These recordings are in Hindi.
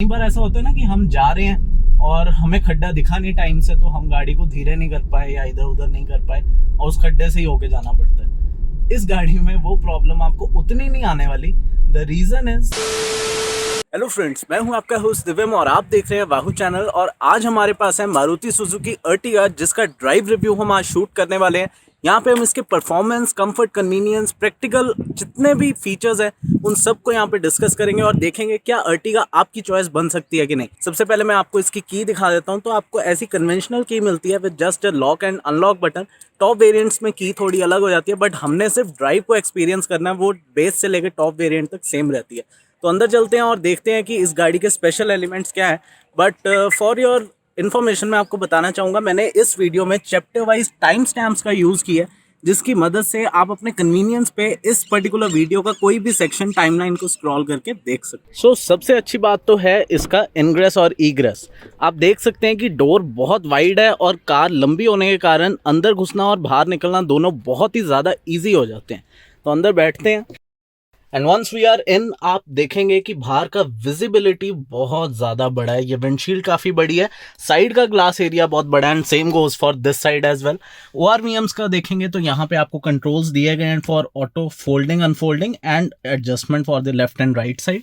कई बार ऐसा होता है ना कि हम जा रहे हैं और हमें खड्डा दिखा नहीं टाइम से, तो हम गाड़ी को धीरे नहीं कर पाए या इधर उधर नहीं कर पाए और उस खड्डे से ही होके जाना पड़ता है। इस गाड़ी में वो प्रॉब्लम आपको उतनी नहीं आने वाली। The reason is, hello friends, मैं हूं आपका होस्ट दिव्यम और आप देख रहे हैं वाहू चैनल। और आज हमारे पास है मारुति सुजुकी अर्टिगा, जिसका ड्राइव रिव्यू हम आज शूट करने वाले हैं। यहाँ पे हम इसके परफॉर्मेंस, कंफर्ट, कन्वीनियंस, प्रैक्टिकल जितने भी फीचर्स हैं उन सब को यहाँ पे डिस्कस करेंगे और देखेंगे क्या अर्टिगा आपकी चॉइस बन सकती है कि नहीं। सबसे पहले मैं आपको इसकी की दिखा देता हूँ। तो आपको ऐसी कन्वेंशनल की मिलती है with just a lock and unlock button. Top variants में की थोड़ी अलग हो जाती है, बट हमने सिर्फ ड्राइव को एक्सपीरियंस करना है, वो बेस से लेकर टॉप वेरिएंट तक सेम रहती है। तो अंदर चलते हैं और देखते हैं कि इस गाड़ी के स्पेशल एलिमेंट्स क्या है। बट फॉर योर इन्फॉर्मेशन मैं आपको बताना चाहूँगा, मैंने इस वीडियो में चैप्टर वाइज टाइम स्टैम्प्स का यूज़ किया है, जिसकी मदद से आप अपने कन्वीनियंस पे इस पर्टिकुलर वीडियो का कोई भी सेक्शन टाइमलाइन को स्क्रॉल करके देख सकते हैं। सबसे अच्छी बात तो है इसका इनग्रेस और ईग्रेस। आप देख सकते हैं कि डोर बहुत वाइड है और कार लंबी होने के कारण अंदर घुसना और बाहर निकलना दोनों बहुत ही ज़्यादा ईजी हो जाते हैं। तो अंदर बैठते हैं and once we are in, आप देखेंगे कि बाहर का विजिबिलिटी बहुत ज़्यादा बड़ा है। ये विंडशील्ड काफ़ी बड़ी है, साइड का ग्लास एरिया बहुत बड़ा है and same goes for this side as well. ORVMs का देखेंगे तो यहाँ पे आपको कंट्रोल्स दिए गए हैं for auto folding, unfolding and adjustment for the left and right side.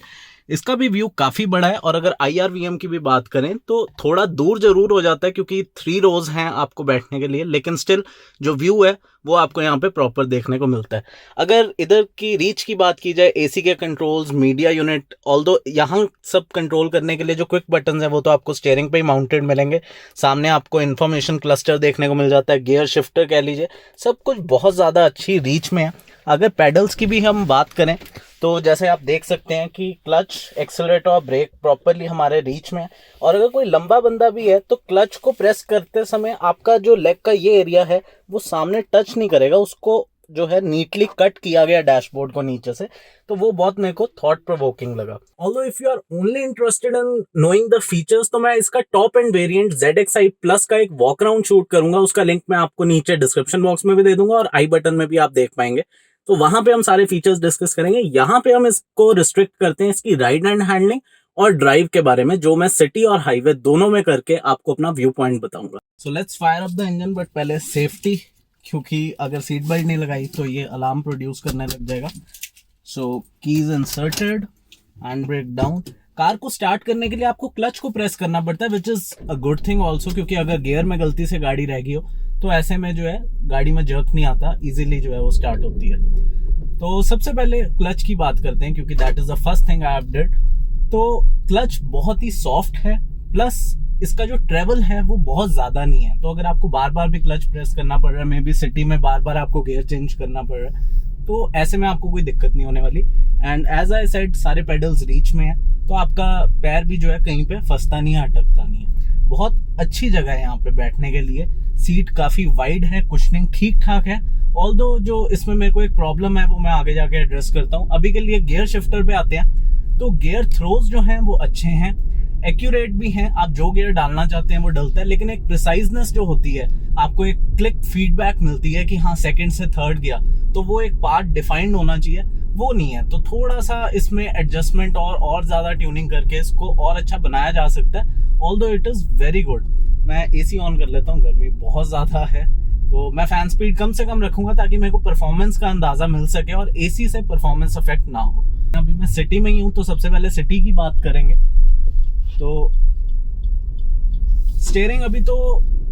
इसका भी व्यू काफ़ी बड़ा है। और अगर IRVM की भी बात करें तो थोड़ा दूर जरूर हो जाता है, क्योंकि 3 रोज हैं आपको बैठने के लिए, लेकिन स्टिल जो व्यू है वो आपको यहाँ पे प्रॉपर देखने को मिलता है। अगर इधर की रीच की बात की जाए, AC के कंट्रोल्स, मीडिया यूनिट, ऑल्दो यहाँ सब कंट्रोल करने के लिए जो क्विक बटन्स हैं वो तो आपको स्टीयरिंग पे ही माउंटेड मिलेंगे। सामने आपको इन्फॉर्मेशन क्लस्टर देखने को मिल जाता है, गियर शिफ्टर कह लीजिए, सब कुछ बहुत ज़्यादा अच्छी रीच में है। अगर पेडल्स की भी हम बात करें तो जैसे आप देख सकते हैं कि क्लच, एक्सेलरेटर और ब्रेक प्रॉपरली हमारे रीच में है। और अगर कोई लंबा बंदा भी है तो क्लच को प्रेस करते समय आपका जो लेग का ये एरिया है वो सामने टच नहीं करेगा, उसको जो है नीटली कट किया गया डैशबोर्ड को नीचे से। तो वो बहुत मेरे को थॉट प्रोवोकिंग लगा। Although if you are only interested in knowing the features, तो मैं इसका top end variant ZXi Plus का एक वॉक अराउंड शूट करूंगा। उसका लिंक मैं आपको नीचे डिस्क्रिप्शन बॉक्स में भी दे दूंगा और आई बटन में भी आप देख पाएंगे। तो वहां पे हम सारे फीचर्स डिस्कस करेंगे। यहाँ पे हम इसको रिस्ट्रिक्ट करते हैं इसकी राइड एंड हैंडलिंग और ड्राइव के बारे में, जो मैं सिटी और हाईवे दोनों में करके आपको अपना व्यू पॉइंट बताऊंगा। So let's fire up the engine, but पहले सेफ्टी, क्योंकि अगर सीट बेल्ट नहीं लगाई तो ये अलार्म प्रोड्यूस करने लग जाएगा। So keys inserted, hand brake down. Car को स्टार्ट करने के लिए आपको क्लच को प्रेस करना पड़ता है, which is a good thing also, क्योंकि अगर गियर में गलती से गाड़ी रह गई हो तो ऐसे में जो है गाड़ी में जर्क नहीं आता, इजीली जो है वो स्टार्ट होती है। तो सबसे पहले क्लच की बात करते हैं, क्योंकि that is the first thing I have did. तो क्लच बहुत ही सॉफ्ट है, प्लस इसका जो ट्रेवल है वो बहुत ज्यादा नहीं है। तो अगर आपको बार बार भी क्लच प्रेस करना पड़ रहा है, मे बी सिटी में बार बार आपको गियर चेंज करना पड़ रहा है, तो ऐसे में आपको कोई दिक्कत नहीं होने वाली। एंड एज आई सेड, सारे पेडल्स रीच में है, तो आपका पैर भी जो है कहीं पे फंसता नहीं है, अटकता नहीं है। बहुत अच्छी जगह है यहाँ पे बैठने के लिए। सीट काफी वाइड है, कुशनिंग ठीक ठाक है। ऑल्दो जो इसमें मेरे को एक प्रॉब्लम है वो मैं आगे जाके एड्रेस करता हूँ। अभी के लिए गियर शिफ्टर पे आते हैं। तो गियर थ्रोज जो हैं वो अच्छे हैं, एक्यूरेट भी हैं। आप जो गियर डालना चाहते हैं वो डलता है, लेकिन एक प्रिसाइजनेस जो होती है, आपको एक क्लिक फीडबैक मिलती है कि हाँ सेकंड से थर्ड गया, तो वो एक पार्ट डिफाइंड होना चाहिए, वो नहीं है। तो थोड़ा सा इसमें एडजस्टमेंट और ज्यादा ट्यूनिंग करके इसको और अच्छा बनाया जा सकता है। Although it is very good. मैं AC ऑन कर लेता हूँ, गर्मी बहुत ज्यादा है, तो मैं फैन स्पीड कम से कम रखूंगा ताकि मेरे को परफॉर्मेंस का अंदाजा मिल सके और AC से परफॉर्मेंस इफेक्ट ना हो। अभी मैं सिटी में ही हूँ, तो सबसे पहले सिटी की बात करेंगे। तो स्टीयरिंग अभी तो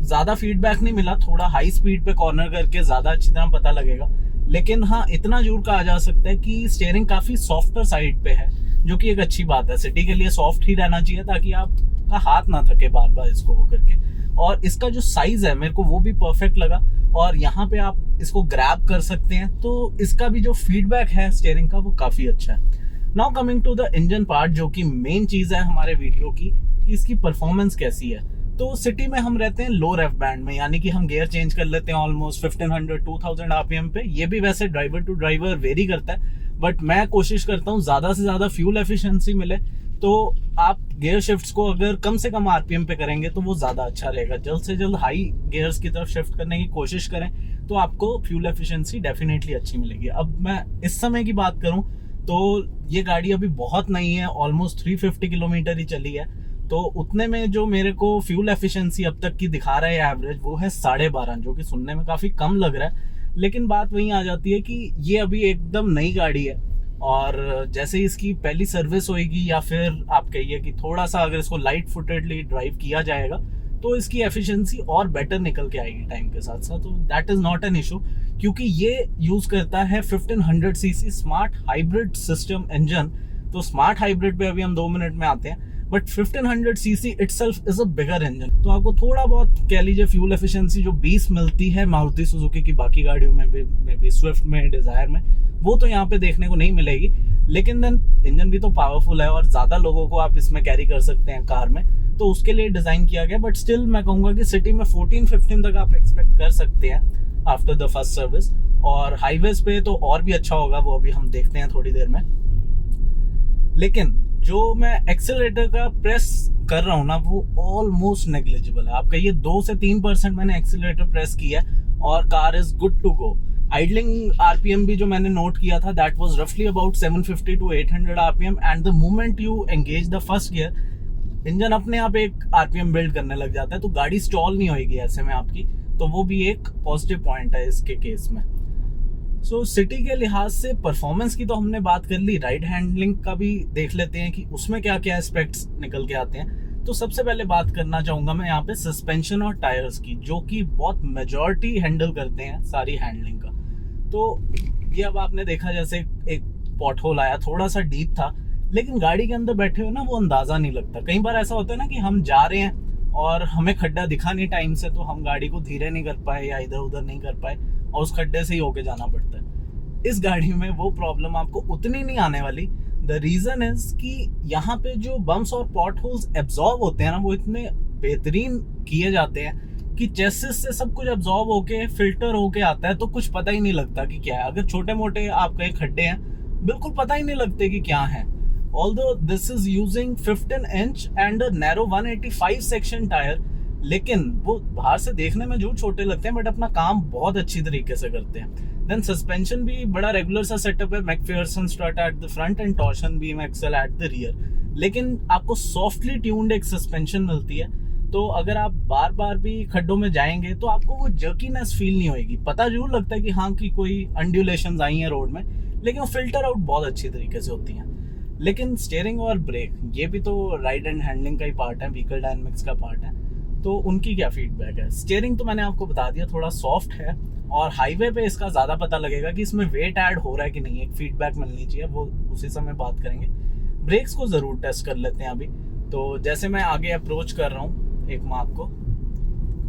ज्यादा फीडबैक नहीं मिला, थोड़ा हाई स्पीड पे कॉर्नर करके ज्यादा अच्छी तरह पता लगेगा। लेकिन हाँ, इतना जरूर कहा जा सकता है कि स्टीयरिंग काफी सॉफ्टर साइड पे है, जो कि एक अच्छी बात है। सिटी के लिए सॉफ्ट ही रहना चाहिए ताकि आपका हाथ ना थके बार बार इसको वो करके। और इसका जो साइज है मेरे को वो भी परफेक्ट लगा, और यहाँ पे आप इसको ग्रैब कर सकते हैं। तो इसका भी जो फीडबैक है स्टीयरिंग का वो काफी अच्छा है। Now coming to the engine part, जो कि मेन चीज है हमारे वीडियो की, कि इसकी परफॉर्मेंस कैसी है। तो सिटी में हम रहते हैं लो रेफ बैंड में, यानी कि हम गियर चेंज कर लेते हैं ऑलमोस्ट 1500-2000 RPM पे। ये भी वैसे ड्राइवर टू ड्राइवर वेरी करता है, बट मैं कोशिश करता हूँ ज्यादा से ज्यादा फ्यूल एफिशिएंसी मिले। तो आप गियर शिफ्ट्स को अगर कम से कम RPM पे करेंगे तो वो ज्यादा अच्छा रहेगा। जल्द से जल्द हाई गियर्स की तरफ शिफ्ट करने की कोशिश करें, तो आपको फ्यूल एफिशिएंसी डेफिनेटली अच्छी मिलेगी। अब मैं इस समय की बात करूं तो ये गाड़ी अभी बहुत नई है, ऑलमोस्ट 350 किलोमीटर ही चली है। तो उतने में जो मेरे को फ्यूल एफिशिएंसी अब तक की दिखा रहा है एवरेज, वो है 12.5, जो कि सुनने में काफ़ी कम लग रहा है। लेकिन बात वहीं आ जाती है कि ये अभी एकदम नई गाड़ी है, और जैसे ही इसकी पहली सर्विस होएगी, या फिर आप कहिए कि थोड़ा सा अगर इसको लाइट फुटेडली ड्राइव किया जाएगा, तो इसकी एफिशिएंसी और बेटर निकल के आएगी टाइम के साथ साथ। तो that is not an issue, क्योंकि ये यूज़ करता है 1500 CC smart hybrid system engine. तो स्मार्ट हाइब्रिड पे अभी हम 2 मिनट में आते हैं, but 1500 CC itself is a bigger engine. तो आपको थोड़ा बहुत कह लीजिए फ्यूल एफिशिएंसी जो 20 मिलती है मारुति सुजुकी की बाकी गाड़ियों में भी स्विफ्ट में, डिजायर में, वो तो यहाँ पे देखने को नहीं मिलेगी। लेकिन देन इंजन भी तो पावरफुल है, और ज़्यादा लोगों को आप इसमें कैरी कर सकते हैं कार में, तो उसके लिए डिज़ाइन किया गया। बट स्टिल मैं कहूँगा कि सिटी में 14-15 तक आप एक्सपेक्ट कर सकते हैं आफ्टर द फर्स्ट सर्विस, और हाईवेज पे तो और भी अच्छा होगा, वो अभी हम देखते हैं थोड़ी देर में। लेकिन जो मैं एक्सेलरेटर का प्रेस कर रहा हूँ ना, वो ऑलमोस्ट नेग्लिजिबल है। आप कहिए 2 से 3% मैंने एक्सेलरेटर प्रेस किया है और car is good to go. Idling RPM भी जो मैंने नोट किया था, दैट वाज रफली about 750 to 800 RPM, and the moment you engage the first gear, engine अपने आप एक आरपीएम बिल्ड करने लग जाता है, तो गाड़ी स्टॉल नहीं होगी ऐसे में आपकी। तो वो भी एक पॉजिटिव पॉइंट है इसके केस में। सो सिटी के लिहाज से परफॉर्मेंस की तो हमने बात कर ली, राइड हैंडलिंग का भी देख लेते हैं कि उसमें क्या क्या एस्पेक्ट्स निकल के आते हैं। तो सबसे पहले बात करना चाहूँगा मैं यहाँ पे सस्पेंशन और टायर्स की, जो कि बहुत मेजॉरिटी हैंडल करते हैं सारी हैंडलिंग का। तो ये अब आपने देखा जैसे एक पॉटहोल आया, थोड़ा सा डीप था, लेकिन गाड़ी के अंदर बैठे हुए ना वो अंदाज़ा नहीं लगता। कई बार ऐसा होता है ना कि हम जा रहे हैं और हमें खड्डा दिखा नहीं टाइम से, तो हम गाड़ी को धीरे नहीं कर पाए या इधर उधर नहीं कर पाए, और उस खड्डे से ही होके जाना पड़ता है। इस गाड़ी में वो प्रॉब्लम आपको उतनी नहीं आने वाली। द रीज़न इज कि यहाँ पे जो बम्स और पॉट होल्स एब्जॉर्ब होते हैं ना, वो इतने बेहतरीन किए जाते हैं कि चेसिस से सब कुछ एब्जॉर्ब होके फिल्टर होके आता है, तो कुछ पता ही नहीं लगता कि क्या है। अगर छोटे मोटे आपके खड्डे हैं, बिल्कुल पता ही नहीं लगते कि क्या है। Although this is using 15 inch and a narrow 185 section tyre, लेकिन वो बाहर से देखने में जो छोटे लगते हैं, बट अपना काम बहुत अच्छी तरीके से करते हैं। देन सस्पेंशन भी बड़ा रेगुलर सा सेटअप है, McPherson strut at the front end torsion beam axle at the rear. लेकिन आपको सॉफ्टली ट्यून्ड एक सस्पेंशन मिलती है, तो अगर आप बार बार भी खड्डों में जाएंगे तो आपको वो जर्कीनेस फील नहीं होएगी। पता जरूर लगता है कि हाँ कि कोई अंड्यूलेशंस आई हैं रोड में, लेकिन वो फिल्टर आउट बहुत अच्छी तरीके से होती हैं। लेकिन स्टीयरिंग और ब्रेक, ये भी तो राइड एंड हैंडलिंग का ही पार्ट है, व्हीकल डायनेमिक्स का पार्ट है, तो उनकी क्या फीडबैक है। स्टीयरिंग तो मैंने आपको बता दिया, थोड़ा सॉफ्ट है, और हाईवे पे इसका ज़्यादा पता लगेगा कि इसमें वेट ऐड हो रहा है कि नहीं, एक फीडबैक मिलनी चाहिए, वो उसी समय बात करेंगे। ब्रेक्स को ज़रूर टेस्ट कर लेते हैं अभी। तो जैसे मैं आगे अप्रोच कर रहा हूँ एक मार्क को,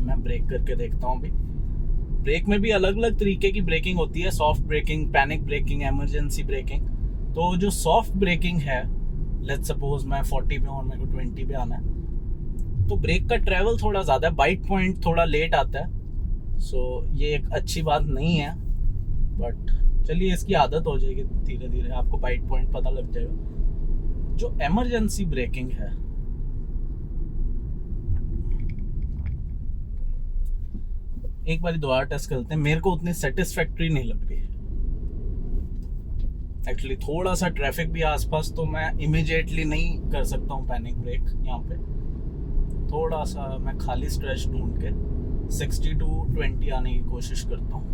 मैं ब्रेक करके देखता हूँ अभी। ब्रेक में भी अलग अलग तरीके की ब्रेकिंग होती है, soft braking, panic braking, emergency braking. तो जो सॉफ्ट ब्रेकिंग है, लेट्स सपोज मैं 40 पे और मेरे को 20 पे आना है, तो ब्रेक का ट्रेवल थोड़ा ज़्यादा है, बाइट पॉइंट थोड़ा लेट आता है। सो ये एक अच्छी बात नहीं है, बट चलिए इसकी आदत हो जाएगी धीरे धीरे, आपको बाइट पॉइंट पता लग जाएगा। जो इमरजेंसी ब्रेकिंग है, एक बार दोबारा टेस्ट करते हैं, मेरे को उतनी सेटिस्फैक्ट्री नहीं लग रही है एक्चुअली। थोड़ा सा ट्रैफिक भी आसपास, तो मैं इमीडिएटली नहीं कर सकता हूँ पैनिक ब्रेक यहाँ पे। थोड़ा सा मैं खाली स्ट्रेच ढूंढ के 60 to 20 आने की कोशिश करता हूँ।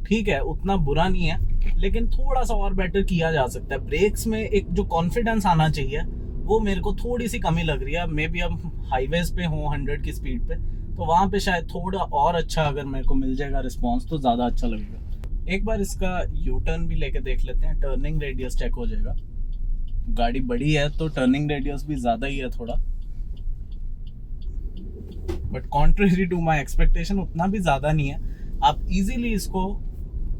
ठीक है, उतना बुरा नहीं है, लेकिन थोड़ा सा और बेटर किया जा सकता है। ब्रेक्स में एक जो कॉन्फिडेंस आना चाहिए, वो मेरे को थोड़ी सी कमी लग रही है। मे बी हम हाईवेज पे हों 100 की स्पीड पे, तो वहाँ पे शायद थोड़ा और अच्छा अगर मेरे को मिल जाएगा रिस्पॉन्स, तो ज़्यादा अच्छा लगेगा। एक बार इसका यू टर्न भी लेके देख लेते हैं, टर्निंग रेडियस चेक हो जाएगा। गाड़ी बड़ी है तो टर्निंग रेडियस भी ज़्यादा ही है थोड़ा, but contrary to my expectation उतना भी ज़्यादा नहीं है। आप इजीली इसको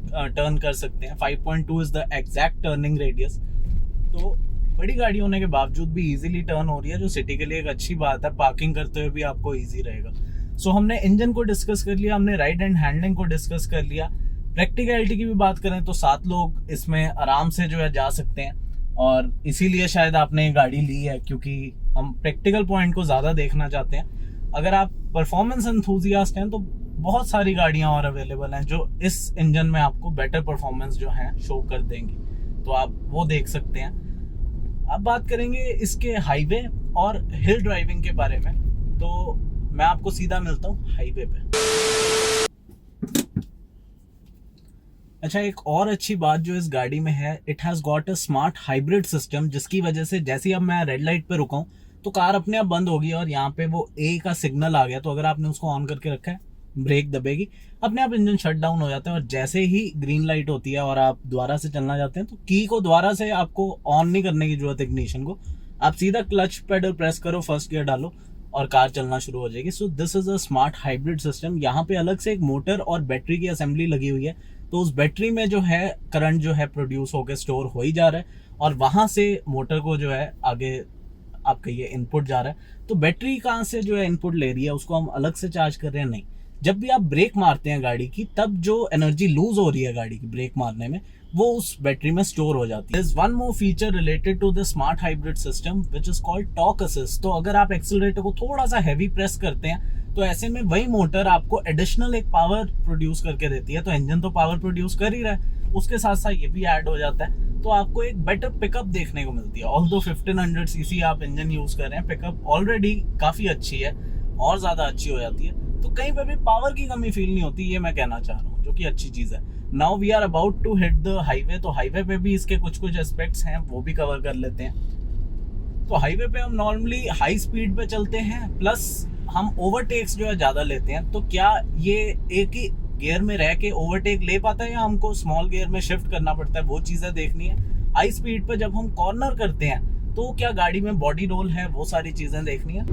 टर्न कर सकते हैं। 5.2 is the exact turning radius. तो बड़ी गाड़ी होने के बावजूद भी इजीली टर्न हो रही है, जो सिटी के लिए एक अच्छी बात है। पार्किंग करते हुए भी आपको इजी रहेगा। सो हमने इंजन को डिस्कस कर लिया, हमने राइड एंड हैंडलिंग को डिस्कस कर लिया। प्रैक्टिकलिटी की भी बात करें तो 7 लोग इसमें आराम से जो है जा सकते हैं, और इसीलिए शायद आपने गाड़ी ली है, क्योंकि हम प्रैक्टिकल पॉइंट को ज़्यादा देखना चाहते हैं। अगर आप परफॉर्मेंस एंथुजियास्ट हैं तो बहुत सारी गाड़ियां और अवेलेबल हैं जो इस इंजन में आपको बेटर परफॉर्मेंस जो है शो कर देंगी, तो आप वो देख सकते हैं। अब बात करेंगे इसके हाईवे और हिल ड्राइविंग के बारे में, तो मैं आपको सीधा मिलता हूँ हाईवे पे। अच्छा, एक और अच्छी बात जो इस गाड़ी में है, it has got a smart hybrid system, जिसकी वजह से जैसे ही अब मैं रेड लाइट पे रुका हूँ तो कार अपने आप बंद होगी और यहाँ पे वो ए का सिग्नल आ गया, तो अगर आपने उसको ऑन करके रखा है, ब्रेक दबेगी, अपने आप इंजन शट डाउन हो जाता है। और जैसे ही ग्रीन लाइट होती है और आप दोबारा से चलना चाहते हैं तो की को दोबारा से आपको ऑन नहीं करने की जरूरत है इग्निशन को, आप सीधा क्लच पेडल प्रेस करो, फर्स्ट गियर डालो और कार चलना शुरू हो जाएगी। So this is a smart hybrid system. यहाँ पे अलग से एक मोटर और बैटरी की असेंबली लगी हुई है, तो उस बैटरी में जो है करंट जो है प्रोड्यूस होकर स्टोर हो ही जा रहा है और वहां से मोटर को जो है आगे आपका ये इनपुट जा रहा है। तो बैटरी कहाँ से जो है इनपुट ले रही है, उसको हम अलग से चार्ज कर रहे हैं नहीं। जब भी आप ब्रेक मारते हैं गाड़ी की, तब जो एनर्जी लूज हो रही है गाड़ी की ब्रेक मारने में, वो उस बैटरी में स्टोर हो जाती है। There's one more feature related to the smart hybrid system which is called torque assist। तो अगर आप एक्सीलरेटर को थोड़ा सा हैवी प्रेस करते हैं तो ऐसे में वही मोटर आपको एडिशनल एक पावर प्रोड्यूस करके देती है। तो इंजन तो पावर प्रोड्यूस कर ही रहा है, उसके साथ साथ ये भी ऐड हो जाता है, तो आपको एक बेटर पिकअप देखने को मिलती है। ऑल्दो 1500 सीसी आप इंजन यूज कर रहे हैं, पिकअप ऑलरेडी काफी अच्छी है और ज्यादा अच्छी हो जाती है, तो कहीं पे भी पावर की कमी फील नहीं होती, ये मैं कहना चाह रहा हूँ, जो कि अच्छी चीज है। Now we are about to hit the highway, तो हाईवे पे भी इसके कुछ कुछ एस्पेक्ट्स हैं, वो भी कवर कर लेते हैं। तो हाईवे पे हम नॉर्मली हाई स्पीड पे चलते हैं, प्लस हम ओवरटेक्स जो है ज्यादा लेते हैं। तो क्या ये एक ही गियर में रह के ओवरटेक ले पाता है या हमको स्मॉल गियर में शिफ्ट करना पड़ता है, वो चीजें देखनी है। हाई स्पीड पे जब हम कॉर्नर करते हैं तो क्या गाड़ी में बॉडी रोल है, वो सारी चीजें देखनी है।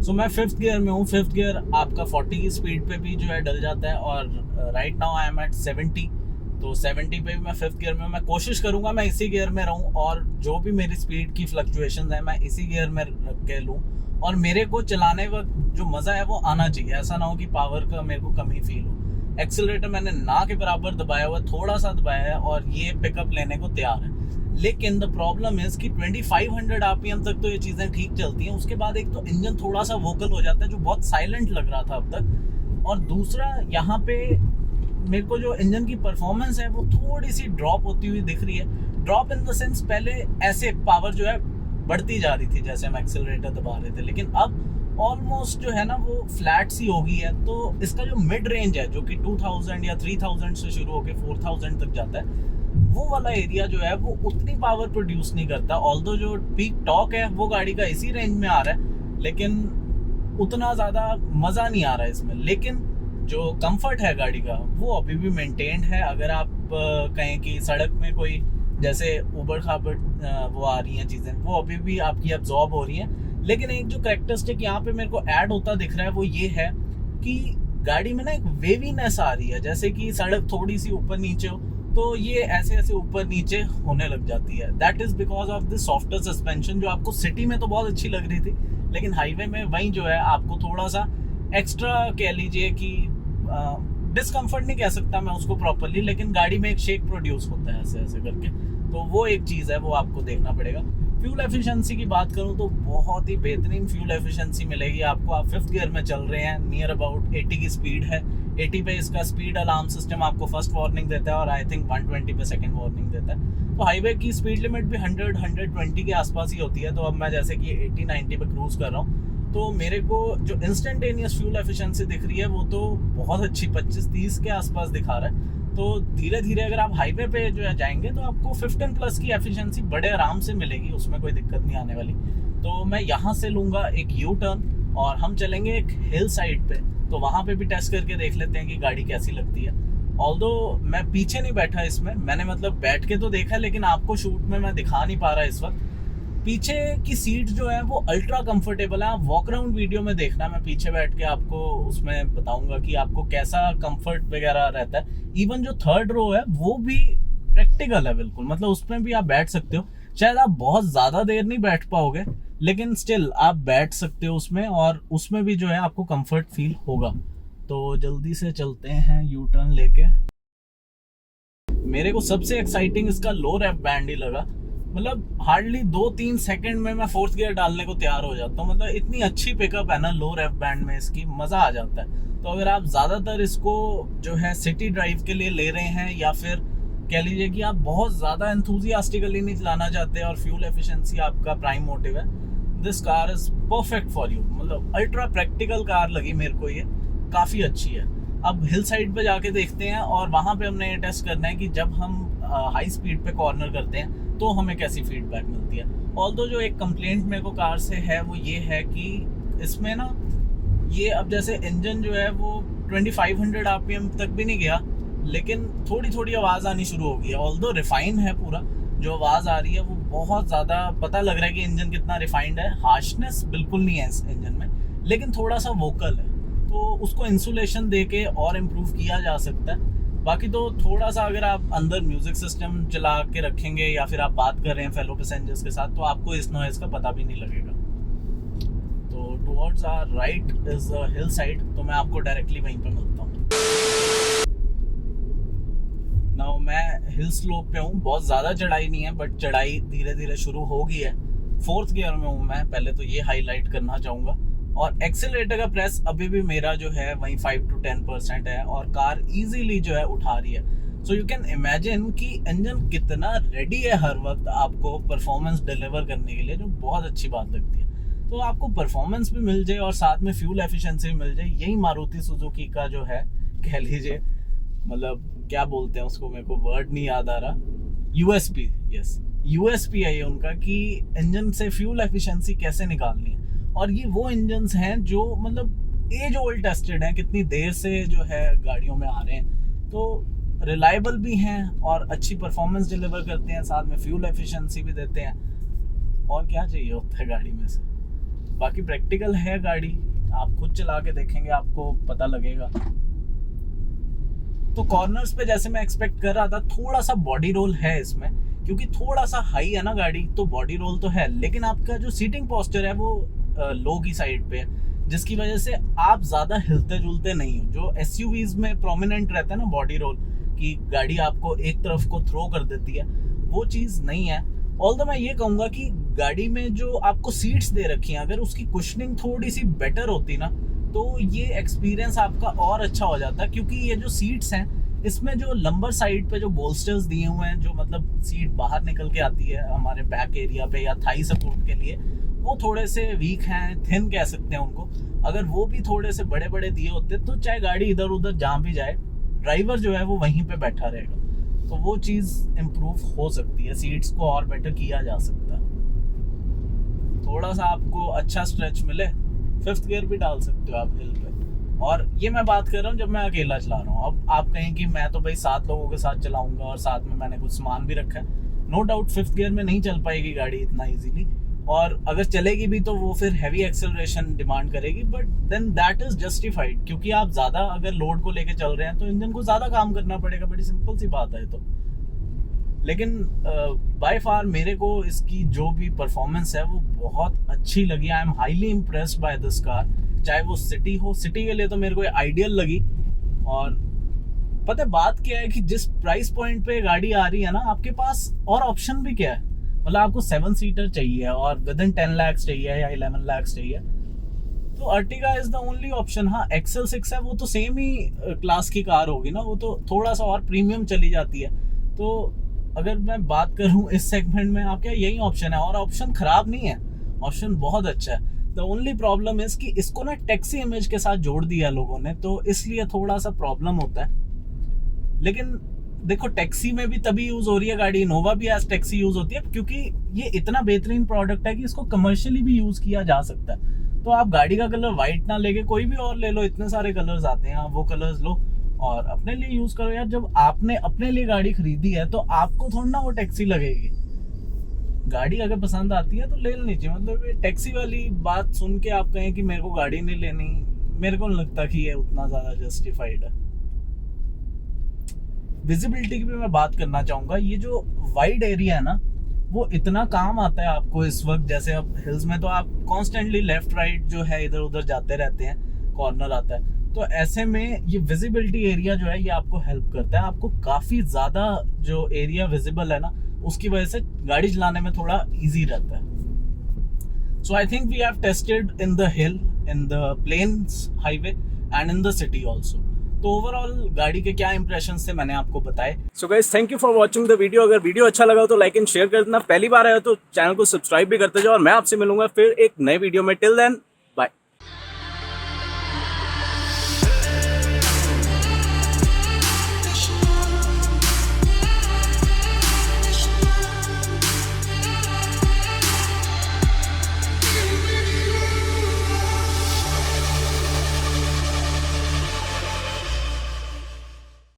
सो मैं 5th गियर में हूँ। 5th गियर आपका 40 की स्पीड पे भी जो है डल जाता है और right now I am at 70, तो 70 पे भी मैं 5th गियर में। मैं कोशिश करूंगा मैं इसी गियर में रहूं और जो भी मेरी स्पीड की फ्लक्चुएशन है मैं इसी गियर में रख के लूं, और मेरे को चलाने वक्त जो मजा है वो आना चाहिए, ऐसा ना हो कि पावर का मेरे को कमी फील हो। एक्सीलरेटर मैंने ना के बराबर दबाया हुआ, थोड़ा सा दबाया है और ये पिकअप लेने को तैयार है। लेकिन द प्रॉब्लम इज कि 2500 आरपीएम तक तो ये चीजें ठीक चलती हैं, उसके बाद एक तो इंजन थोड़ा सा वोकल हो जाता है जो बहुत साइलेंट लग रहा था अब तक, और दूसरा यहाँ पे मेरे को जो इंजन की परफॉर्मेंस है वो थोड़ी सी ड्रॉप होती हुई दिख रही है। ड्रॉप इन द सेंस, पहले ऐसे पावर जो है बढ़ती जा रही थी जैसे हम एक्सीलरेटर दबा रहे थे, लेकिन अब ऑलमोस्ट जो है ना वो फ्लैट सी हो गई है। तो इसका जो मिड रेंज है जो कि 2000 या 3000 से शुरू होकर 4000 तक जाता है, वो वाला एरिया जो है वो उतनी पावर प्रोड्यूस नहीं करता। ऑल्दो जो पीक टॉर्क है वो गाड़ी का इसी रेंज में आ रहा है, लेकिन उतना ज़्यादा मज़ा नहीं आ रहा है इसमें। लेकिन जो कंफर्ट है गाड़ी का वो अभी भी मेंटेन्ड है। अगर आप कहें कि सड़क में कोई जैसे उबड़ खाबड़ वो आ रही हैं चीज़ें, वो अभी भी आपकी एब्जॉर्ब हो रही हैं। लेकिन एक जो कैरेक्टरिस्टिक यहाँ पे मेरे को ऐड होता दिख रहा है वो ये है कि गाड़ी में ना एक वेवीनेस आ रही है, जैसे कि सड़क थोड़ी सी ऊपर नीचे हो तो ये ऐसे ऐसे ऊपर नीचे होने लग जाती है। That is because of the software suspension, जो आपको सिटी में तो बहुत अच्छी लग रही थी, लेकिन हाईवे में वही जो है आपको थोड़ा सा एक्स्ट्रा कह लीजिए कि डिस्कम्फर्ट नहीं कह सकता मैं उसको प्रॉपरली, लेकिन गाड़ी में एक शेक प्रोड्यूस होता है ऐसे ऐसे करके, तो वो एक चीज़ है, वो आपको देखना पड़ेगा। फ्यूल एफिशिएंसी की बात करूं तो बहुत ही बेहतरीन फ्यूल एफिशिएंसी मिलेगी आपको। आप 5th गियर में चल रहे हैं, नियर अबाउट 80 की स्पीड है। 80 पे इसका स्पीड अलार्म सिस्टम आपको फर्स्ट वार्निंग देता है और आई थिंक 120 पे सेकंड वार्निंग देता है। तो हाईवे की स्पीड लिमिट भी 100-120 के आसपास ही होती है। तो अब मैं जैसे कि 80-90 पे क्रूज कर रहा हूँ, तो मेरे को जो इंस्टेंटेनियस फ्यूल एफिशिएंसी दिख रही है वो तो बहुत अच्छी 25-30 के आसपास दिखा रहा है। तो धीरे धीरे अगर आप हाईवे पे जो है जाएंगे तो आपको 15 प्लस की एफिशिएंसी बड़े आराम से मिलेगी, उसमें कोई दिक्कत नहीं आने वाली। तो मैं यहाँ से लूँगा एक यू टर्न और हम चलेंगे एक हिल साइड पे, तो वहाँ पे भी टेस्ट करके देख लेते हैं कि गाड़ी कैसी लगती है। ऑल्दो मैं पीछे नहीं बैठा इसमें, मैंने मतलब बैठ के तो देखा, लेकिन आपको शूट में मैं दिखा नहीं पा रहा इस वक्त। पीछे की सीट जो है वो अल्ट्रा कंफर्टेबल है। आप वॉक अराउंड वीडियो में देखना, मैं पीछे बैठ के आपको उसमें बताऊंगा कि आपको कैसा कंफर्ट वगैरह रहता है। इवन जो 3rd रो है वो भी प्रैक्टिकल है बिल्कुल, मतलब उसमें भी आप बैठ सकते हो। शायद आप बहुत ज्यादा देर नहीं बैठ पाओगे, लेकिन स्टिल आप बैठ सकते हो उसमें, और उसमें भी जो है आपको कंफर्ट फील होगा। तो जल्दी से चलते हैं यू टर्न लेके। मेरे को सबसे एक्साइटिंग इसका लो रेव बैंड ही लगा, मतलब हार्डली 2-3 सेकंड में मैं 4th गियर डालने को तैयार हो जाता हूँ। मतलब इतनी अच्छी पिकअप है ना लो रेव बैंड में, इसकी मजा आ जाता है। तो अगर आप ज़्यादातर इसको जो है सिटी ड्राइव के लिए ले रहे हैं, या फिर कह लीजिए कि आप बहुत ज़्यादा एंथुजियास्टिकली नहीं चलाना चाहते और फ्यूल एफिशिएंसी आपका प्राइम मोटिव है, this car is perfect for you. मतलब अल्ट्रा प्रैक्टिकल कार लगी मेरे को, ये काफ़ी अच्छी है। अब हिल साइड पे जाके देखते हैं और वहाँ पे हमने ये टेस्ट करना है कि जब हम हाई स्पीड पे कॉर्नर करते हैं तो हमें कैसी फीडबैक मिलती है। ऑल्दो जो एक कंप्लेंट मेरे को कार से है वो ये है कि इसमें ना ये अब जैसे इंजन जो है वो 2500 आरपीएम तक भी नहीं गया, लेकिन थोड़ी थोड़ी आवाज़ आनी शुरू हो गई है। ऑल्दो रिफाइन है पूरा, जो आवाज़ आ रही है वो बहुत ज़्यादा पता लग रहा है कि इंजन कितना रिफाइंड है। हार्शनेस बिल्कुल नहीं है इस इंजन में, लेकिन थोड़ा सा वोकल है, तो उसको इंसुलेशन दे के और इम्प्रूव किया जा सकता है। बाकी तो थोड़ा सा अगर आप अंदर म्यूजिक सिस्टम चला के रखेंगे या फिर आप बात कर रहे हैं फेलो पैसेंजर्स के साथ, तो आपको इस नॉइज़ का पता भी नहीं लगेगा। तो towards our right is the hill side, तो मैं आपको डायरेक्टली वहीं पे मिलता हूँ। नाउ मैं हिल स्लोप पे हूँ, बहुत ज़्यादा चढ़ाई नहीं है, बट चढ़ाई धीरे धीरे शुरू हो गई है। 4th गियर में हूँ मैं, पहले तो ये हाईलाइट करना चाहूँगा। और एक्सेलरेटर का प्रेस अभी भी मेरा जो है वहीं 5 to 10% है, और कार इजीली जो है उठा रही है। सो यू कैन इमेजिन कि इंजन कितना रेडी है हर वक्त आपको परफॉर्मेंस डिलीवर करने के लिए, जो बहुत अच्छी बात लगती है। तो आपको परफॉर्मेंस भी मिल जाए और साथ में फ्यूल एफिशिएंसी भी मिल जाए, यही मारुति सुजुकी का जो है कह लीजिए, मतलब क्या बोलते हैं उसको, मेरे को वर्ड नहीं याद आ रहा, यूएसपी। यस, यूएसपी है ये उनका कि इंजन से फ्यूल एफिशिएंसी कैसे निकालनी है। और ये वो इंजन्स हैं जो मतलब एज ओल्ड टेस्टेड हैं, कितनी देर से जो है गाड़ियों में आ रहे हैं, तो रिलायबल भी हैं और अच्छी परफॉर्मेंस डिलीवर करते हैं, साथ में फ्यूल एफिशिएंसी भी देते हैं। और क्या चाहिए होता है गाड़ी में से। बाकी प्रैक्टिकल है गाड़ी, आप खुद चला के देखेंगे आपको पता लगेगा। तो कॉर्नर्स पे जैसे मैं एक्सपेक्ट कर रहा था, थोड़ा सा बॉडी रोल है इसमें, क्योंकि थोड़ा सा हाई है ना गाड़ी, तो बॉडी रोल तो है, लेकिन आपका जो सीटिंग पोस्चर है वो लो की साइड पे है, जिसकी वजह से आप ज़्यादा हिलते जुलते नहीं हो। जो एसयूवीज में प्रोमिनेंट रहता है ना बॉडी रोल, कि गाड़ी आपको एक तरफ को थ्रो कर देती है, वो चीज़ नहीं है। ऑल्दो मैं ये कहूँगा कि गाड़ी में जो आपको सीट्स दे रखी हैं, अगर उसकी कुशनिंग थोड़ी सी बेटर होती ना, तो ये एक्सपीरियंस आपका और अच्छा हो जाता, क्योंकि ये जो सीट्स हैं इसमें जो लंबर साइड पे जो बोल्स्टर्स दिए हुए हैं, जो मतलब सीट बाहर निकल के आती है हमारे बैक एरिया पे या थाई सपोर्ट के लिए, वो थोड़े से वीक हैं, थिन कह सकते हैं उनको। अगर वो भी थोड़े से बड़े बड़े दिए होते तो चाहे गाड़ी इधर उधर जहाँ भी जाए, ड्राइवर जो है वो वहीं पे बैठा रहेगा, तो वो चीज़ इम्प्रूव हो सकती है, सीट्स को और बेटर किया जा सकता है। थोड़ा सा आपको अच्छा स्ट्रेच मिले, 5th गियर भी डाल सकते हो आप हिल पे। और ये मैं बात कर रहा हूँ जब मैं अकेला चला रहा हूँ। अब आप कहें कि मैं तो भाई 7 लोगों के साथ चलाऊंगा और साथ में मैंने कुछ सामान भी रखा है, नो डाउट 5th गियर में नहीं चल पाएगी गाड़ी इतना इजीली, और अगर चलेगी भी तो वो फिर हैवी एक्सेलरेशन डिमांड करेगी, but then that is justified, क्योंकि आप ज़्यादा अगर लोड को लेके चल रहे हैं तो इंजन को ज़्यादा काम करना पड़ेगा, बड़ी सिंपल सी बात है। तो लेकिन बाय फार मेरे को इसकी जो भी परफॉर्मेंस है वो बहुत अच्छी लगी। I am highly impressed by this car, चाहे वो सिटी हो, सिटी के लिए तो मेरे को आइडियल लगी। और पता है बात क्या है कि जिस प्राइस पॉइंट पे गाड़ी आ रही है ना, आपके पास और ऑप्शन भी क्या है, मतलब आपको 7 सीटर चाहिए और विद इन 10 लाख चाहिए या 11 लाख चाहिए, तो Ertiga is the only option. हाँ, एक्सेल 6 है, वो तो सेम ही क्लास की कार होगी ना, वो तो थोड़ा सा और प्रीमियम चली जाती है। तो अगर मैं बात करूं इस सेगमेंट में, आपका यही ऑप्शन है, और ऑप्शन खराब नहीं है, ऑप्शन बहुत अच्छा है। द ओनली प्रॉब्लम इज कि इसको ना टैक्सी इमेज के साथ जोड़ दिया लोगों ने, तो इसलिए थोड़ा सा प्रॉब्लम होता है। लेकिन देखो, टैक्सी में भी तभी यूज हो रही है गाड़ी, इनोवा भी आज टैक्सी यूज होती है, क्योंकि ये इतना बेहतरीन प्रोडक्ट है कि इसको कमर्शियली भी यूज किया जा सकता है। तो आप गाड़ी का कलर व्हाइट ना लेके कोई भी और ले लो, इतने सारे कलर्स आते हैं, आप वो कलर्स लो और अपने लिए यूज करो यार। जब आपने अपने लिए गाड़ी खरीदी है तो आपको थोड़ा ना वो टैक्सी लगेगी। गाड़ी अगर पसंद आती है तो ले लेनी चाहिए। मतलब ये टैक्सी वाली बात सुन के आप कहें कि मेरे को गाड़ी नहीं लेनी, मेरे को नहीं लगता कि ये उतना ज्यादा जस्टिफाइड है। विजिबिलिटी की भी मैं बात करना चाहूंगा। ये जो वाइड एरिया है ना, वो इतना काम आता है आपको इस वक्त। जैसे अब हिल्स में तो आप कॉन्स्टेंटली लेफ्ट राइट जो है इधर उधर जाते रहते हैं, कॉर्नर आता है, तो ऐसे में ये विजिबिलिटी एरिया जो है ये आपको हेल्प करता है। आपको काफी ज्यादा जो एरिया विजिबल है ना, उसकी वजह से गाड़ी चलाने में थोड़ा इजी रहता है। So I think we have tested in the hill, in the plains highway, and in the city also. तो ओवरऑल गाड़ी के क्या इंप्रेशन थे मैंने आपको बताए। So guys thank you for watching the video. अगर वीडियो अच्छा लगा तो लाइक एंड शेयर कर देना, पहली बार आया तो चैनल को सब्सक्राइब भी करते जाओ, और मैं आपसे मिलूंगा फिर एक नए वीडियो में। Till then